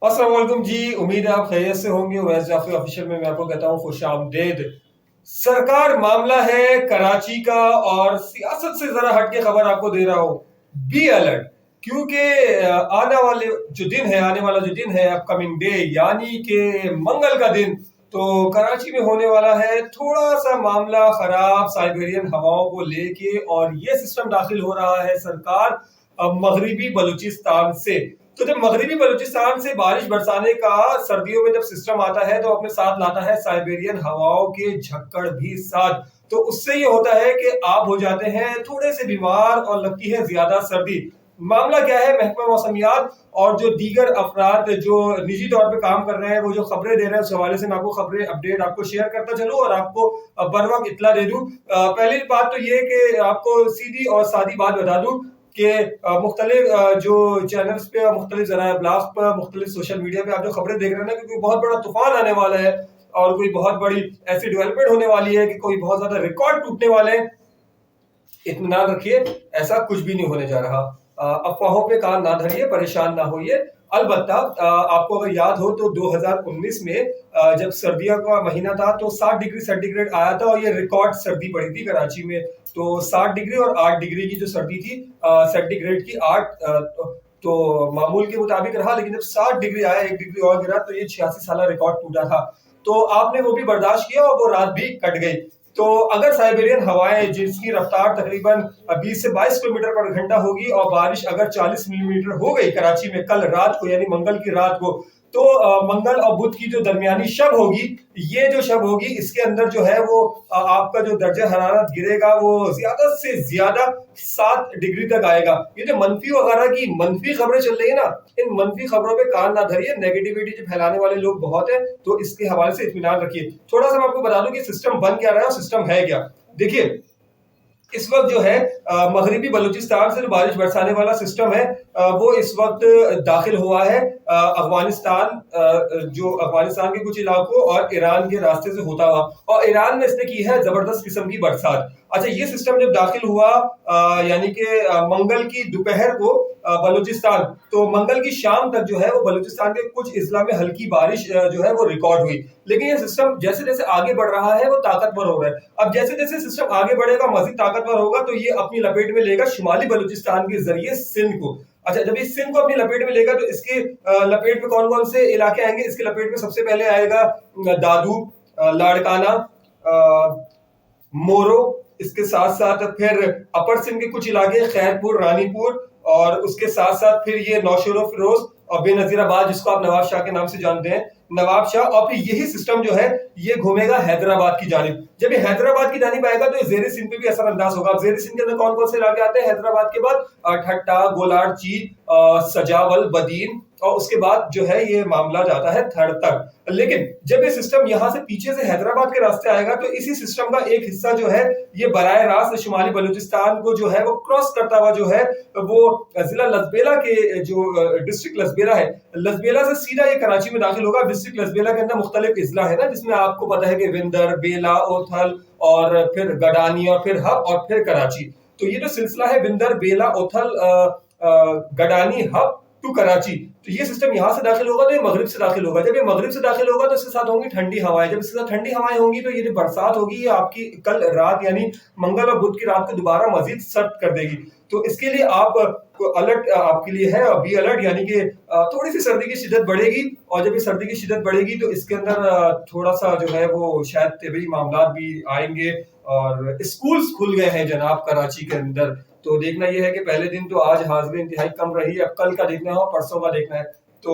अस्सलाम वालेकुम जी। उम्मीद है आप खैरियत से होंगे। वैसे जाफरी ऑफिशियल में मैं आपको कहता हूँ खुशामदीद। सरकार मामला है कराची का, और सियासत से जरा हटके खबर आपको दे रहा हूँ। बी अलर्ट, क्योंकि आने वाले आने वाला जो दिन है, अपकमिंग डे, यानी कि मंगल का दिन, तो कराची में होने वाला है थोड़ा सा मामला खराब साइबेरियन हवाओं को लेके। और ये सिस्टम दाखिल हो रहा है सरकार मगरिबी बलूचिस्तान से। तो जब मगरिबी बलूचिस्तान से बारिश बरसाने का सर्दियों में जब सिस्टम आता है, तो अपने साथ लाता है साइबेरियन हवाओं के झक्कड़ भी साथ। तो उससे ये होता है कि आप हो जाते हैं थोड़े से बीमार और लगती है ज्यादा सर्दी। मामला क्या है, महकमा मौसमियात और जो दीगर अफराद जो निजी तौर पे काम कर रहे हैं, वो जो खबरें दे रहे हैं, उस हवाले से मैं आपको खबरें अपडेट आपको शेयर करता चलूं और आपको बर वक्त इत्तला दे दूं। पहली बात तो ये कि आपको सीधी और सादी बात बता दूं कि मुख्तलिफ जो चैनल्स पे और मुख्तलिफ जराए ब्लॉग्स पर, मुख्तलिफ सोशल मीडिया पे आप जो खबरें देख रहे हैं ना, कि कोई बहुत बड़ा तूफान आने वाला है और कोई बहुत बड़ी ऐसी डेवलपमेंट होने वाली है कि कोई बहुत ज्यादा रिकॉर्ड टूटने वाले हैं, इत्मीनान रखिए, ऐसा कुछ भी नहीं होने जा रहा। अफवाहों पे कान ना धरिए, परेशान ना होइए। अलबत्ता आपको अगर याद हो तो 2019 में जब सर्दियों का महीना था, तो 60 डिग्री सेंटीग्रेड आया था और ये रिकॉर्ड सर्दी पड़ी थी कराची में। तो 60 डिग्री और 8 डिग्री की जो सर्दी थी सेंटीग्रेड की, 8 तो मामूल के मुताबिक रहा। लेकिन जब 60 डिग्री आया, 1 डिग्री और गिरा, तो ये 86 साल रिकॉर्ड टूटा था। तो आपने वो भी बर्दाश्त किया और वो रात भी कट गई। तो अगर साइबेरियन हवाएं जिसकी रफ्तार तकरीबन 20 से 22 किलोमीटर पर घंटा होगी, और बारिश अगर 40 मिलीमीटर हो गई कराची में कल रात को, यानी मंगल की रात को, तो मंगल और बुध की जो दरमियानी शब होगी, ये जो शब होगी, इसके अंदर जो है वो आपका जो दर्जा हरारत गिरेगा वो ज्यादा से ज्यादा 7 डिग्री तक आएगा। ये जो मनफी वगैरह की मनफी खबरें चल रही है ना, इन मनफी खबरों पे कान ना धरिए। नेगेटिविटी जो फैलाने वाले लोग बहुत है, तो इसके हवाले से इत्मीनान रखिए। थोड़ा सा मैं आपको बता दूं कि सिस्टम बन क्या रहा है और सिस्टम है क्या। देखिए, इस वक्त जो है मगरिबी बलूचिस्तान से जो बारिश बरसाने वाला सिस्टम है, वो इस वक्त दाखिल हुआ है अफगानिस्तान, जो अफगानिस्तान के कुछ इलाकों और ईरान के रास्ते से होता हुआ, और ईरान में इसने की है जबरदस्त किस्म की बरसात। अच्छा, ये सिस्टम जब दाखिल हुआ यानी कि मंगल की दोपहर को बलूचिस्तान, तो मंगल की शाम तक जो है वो बलूचिस्तान के कुछ इजला में हल्की बारिश जो है वो रिकॉर्ड हुई। लेकिन ये सिस्टम जैसे जैसे आगे बढ़ रहा है वो ताकतवर हो रहा है। अब जैसे जैसे सिस्टम आगे बढ़ेगा, मजीद ताकतवर होगा, तो ये अपनी लपेट में लेगा शुमाली बलूचिस्तान के जरिए सिंध को। अच्छा, जब इस सिंध को अपनी लपेट में लेगा, तो इसके लपेट में कौन कौन से इलाके आएंगे? इसके लपेट में सबसे पहले आएगा दादू, लाड़काना, मोरो। इसके साथ साथ फिर अपर सिंध के कुछ इलाके, खैरपुर, रानीपुर, और उसके साथ साथ फिर ये नौशेरो फिरोज और बेनजीराबाद, जिसको आप नवाब शाह के नाम से जानते हैं, नवाब शाह। और फिर यही सिस्टम जो है ये घूमेगा हैदराबाद की जानिब। जब ये हैदराबाद की जानिब आएगा, तो जेर सिंध पे भी असर अंदाज होगा। अब जेर सिंध के अंदर कौन कौन से इलाके आते हैं हैदराबाद के बाद? ठट्टा, गोलार, चीर, सजावल, बदीन, और उसके बाद जो है ये मामला जाता है थड़ तक। लेकिन जब ये सिस्टम यहाँ से पीछे से हैदराबाद के रास्ते आएगा, तो इसी सिस्टम का एक हिस्सा जो है ये बराह रास्त शुमाली बलूचिस्तान को जो है वो क्रॉस करता हुआ जो है वो जिला लसबेला के जो डिस्ट्रिक्ट लसबेला है, लसबेला से सीधा ये कराची में दाखिल होगा। डिस्ट्रिक्ट लसबेला के अंदर मुख्तलिफ इजला है ना, जिसमें आपको पता है कि विंदर, बेला, ओथल, और फिर गडानी, और फिर हब, और फिर कराची। तो ये जो सिलसिला है विंदर, बेला, ओथल, गडानी, हब टू कराची, तो ये सिस्टम यहाँ से दाखिल होगा, तो ये मगरिब से दाखिल होगा। जब ये मगरिब से दाखिल होगा, तो इसके साथ होंगी ठंडी हवाएं। जब इसके साथ ठंडी हवाएं होंगी, तो ये जो बरसात होगी ये आपकी कल रात यानी मंगल और बुध की रात को दोबारा मजीद सर्द कर देगी। तो इसके लिए आप अलर्ट आपके लिए है बी अलर्ट, यानी कि थोड़ी सी सर्दी की शिद्दत बढ़ेगी। और जब ये सर्दी की शिद्दत बढ़ेगी, तो इसके अंदर थोड़ा सा जो है वो शायद तबी मामला भी आएंगे। और स्कूल्स खुल गए हैं जनाब कराची के अंदर। तो देखना यह है कि पहले दिन तो आज हाजिरी इंतहाई कम रही है, अब कल का देखना है और परसों का देखना है। तो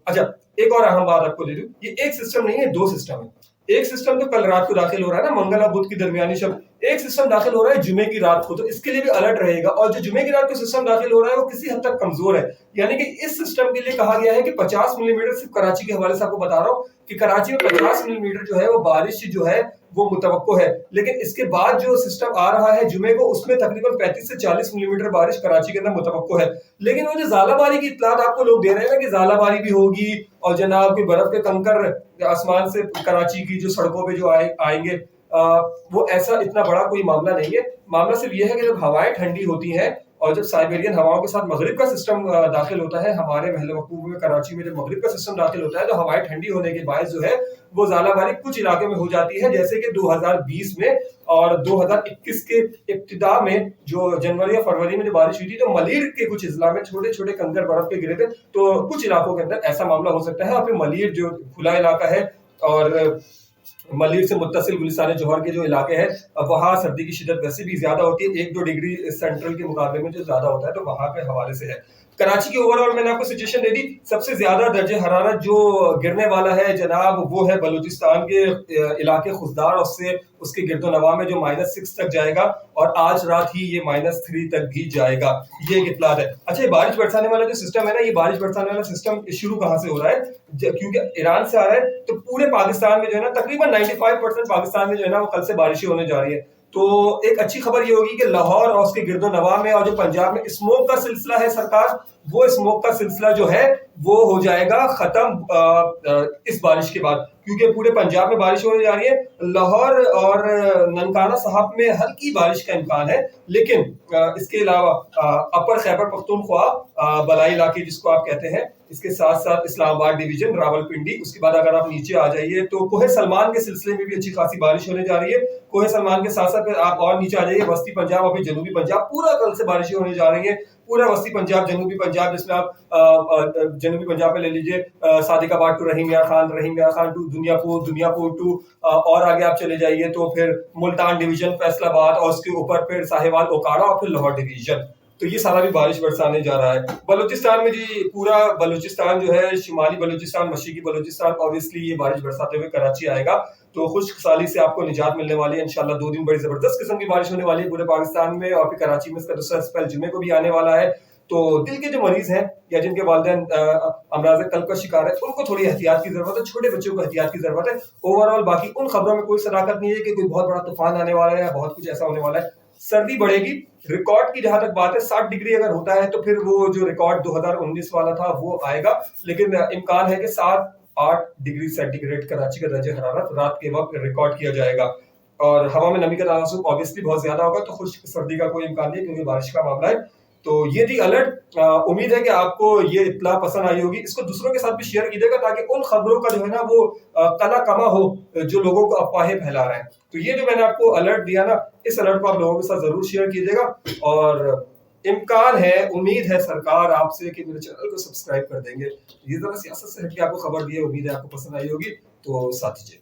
अच्छा, एक और अहम बात आपको दे दूं, ये एक सिस्टम नहीं है, दो सिस्टम है। एक सिस्टम तो कल रात को दाखिल हो रहा है ना, मंगल और बुध की दरमियानी शब। एक सिस्टम दाखिल हो रहा है जुमे की रात को, तो इसके लिए भी अलर्ट रहेगा। और जो जुमे की रात को सिस्टम दाखिल हो रहा है वो किसी हद तक कमजोर है, यानी कि इस सिस्टम के लिए कहा गया है कि 50 मिलीमीटर, सिर्फ कराची के हवाले से आपको बता रहा हूँ कि कराची में 50 मिलीमीटर जो है वो बारिश जो है वो मुतवक्को है। लेकिन इसके बाद जो सिस्टम आ रहा है जुमे को, उसमें तकरीबन 35 से 40 मिलीमीटर बारिश कराची के अंदर मुतवक्को है। लेकिन वो जो ज़ालाबारी की इत्तलात आपको लोग दे रहे हैं ना कि ज़ालाबारी भी होगी और जनाब की बर्फ के कंकर आसमान से कराची की जो सड़कों पे जो आएंगे, वो ऐसा इतना बड़ा कोई मामला नहीं है। मामला सिर्फ ये है कि जब हवाएं ठंडी होती हैं और जब साइबेरियन हवाओं के साथ मगरिब का सिस्टम दाखिल होता है हमारे महल महबूब में कराची में, जब मगरिब का सिस्टम दाखिल होता है तो हवाएं ठंडी होने के बायस जो है वो ज़्यादाबारी कुछ इलाके में हो जाती है, जैसे कि 2020 में और 2021 के इब्तिदा में जो जनवरी या फरवरी में जो बारिश हुई थी तो मलीर के कुछ इजला में छोटे छोटे कंकर बर्फ के गिरे थे। तो कुछ इलाकों के अंदर ऐसा मामला हो सकता है। और फिर मलीर जो खुला इलाका है और मलिर से मुत्तसिल गुलिस्तान जौहर के जो इलाके हैं वहाँ सर्दी की शिद्दत वैसे भी ज्यादा होती है, 1-2 डिग्री सेंट्रल के मुकाबले में जो ज्यादा होता है, तो वहाँ के हवाले से है। कराची की ओवरऑल मैंने आपको सजेशन दे दी। सबसे ज्यादा दर्जे हरारत जो गिरने वाला है जनाब वो है बलूचिस्तान के इलाके खुशदार, उससे उसके गिरदोनवा में जो -6 तक जाएगा और आज रात ही ये -3 तक भी जाएगा। ये एक इत्तलात है। अच्छा, ये बारिश बरसाने वाला जो सिस्टम है ना, ये बारिश बरसाने वाला सिस्टम शुरू कहाँ से हो रहा है? क्योंकि ईरान से आ रहा है तो पूरे पाकिस्तान में जो है ना तकरीबन 95% पाकिस्तान में जो है ना वो कल से बारिशें होने जा रही है। तो एक अच्छी खबर ये होगी कि लाहौर और उसके गिरदोनवा में और जो पंजाब में स्मोक का सिलसिला है सरकार, वो स्मोक का सिलसिला जो है वो हो जाएगा खत्म इस बारिश के बाद, क्योंकि पूरे पंजाब में बारिश होने जा रही है। लाहौर और ननकाना साहब में हल्की बारिश का इम्कान है, लेकिन इसके अलावा अपर खैबर पख्तूनख्वा बलाई इलाके जिसको आप कहते हैं, इसके साथ साथ इस्लामाबाद डिवीजन, रावलपिंडी, उसके बाद अगर आप नीचे आ जाइए तो कोहे सलमान के सिलसिले में भी अच्छी खासी बारिश होने जा रही है। कोहे सलमान के साथ साथ फिर आप और नीचे आ जाइए वस्ती पंजाब और फिर जनूबी पंजाब, पूरा कल से बारिशें होने जा रही है। पूरा वस्ती पंजाब, जनूबी पंजाब, जिसमें आप जनूबी पंजाब में ले लीजिए सादिकाबाद टू रहीम यार खान, रहीम यार खान टू दुनियापुर, दुनियापुर टू और आगे आप चले जाइए तो फिर मुल्तान डिवीजन, फैसलाबाद और उसके ऊपर फिर साहिवाल, ओकाड़ा और फिर लाहौर डिवीजन। तो ये सारा भी बारिश बरसाने जा रहा है। बलूचिस्तान में जी पूरा बलूचिस्तान जो है, शिमाली बलूचिस्तान, मशरकी बलूचिस्तान, ऑब्वियसली ये बारिश बरसाते हुए कराची आएगा, तो खुशहाली से आपको निजात मिलने वाली है। इंशाल्लाह 2 दिन बड़ी जबरदस्त किस्म की बारिश होने वाली है पूरे पाकिस्तान में, और फिर कराची में इसका दूसरा स्पेल जुम्मे को भी आने वाला है। तो दिल के जो मरीज हैं या जिनके वालिदैन अमराज कल्ब का शिकार है, उनको थोड़ी एहतियात की जरूरत है, छोटे बच्चों को एहतियात की जरूरत है। ओवरऑल बाकी उन खबरों में कोई सदाकत नहीं है कि कोई बहुत बड़ा तूफान आने वाला है या बहुत कुछ ऐसा होने वाला है। सर्दी बढ़ेगी, रिकॉर्ड की जहां तक बात है 60 डिग्री अगर होता है तो फिर वो जो रिकॉर्ड 2019 वाला था वो आएगा, लेकिन इम्कान है कि 7-8 डिग्री सेंटीग्रेड कराची का दर्जे हरारत रात के वक्त रिकॉर्ड किया जाएगा। और हवा में नमी का तनासुब ऑब्वियसली बहुत ज्यादा होगा, तो खुश्क सर्दी का कोई इम्कान नहीं क्योंकि बारिश का मामला है। तो ये थी अलर्ट। उम्मीद है कि आपको ये इत्तला पसंद आई होगी। इसको दूसरों के साथ भी शेयर कीजिएगा ताकि उन खबरों का जो है ना वो कला कमा हो जो लोगों को अफवाहें फैला रहे हैं। तो ये जो मैंने आपको अलर्ट दिया ना, इस अलर्ट को आप लोगों के साथ जरूर शेयर कीजिएगा। और इम्कान है, उम्मीद है सरकार आपसे कि मेरे चैनल को सब्सक्राइब कर देंगे। ये जरा सियासत से हटके आपको खबर दी है, उम्मीद है आपको पसंद आई होगी, तो साथ दीजिए।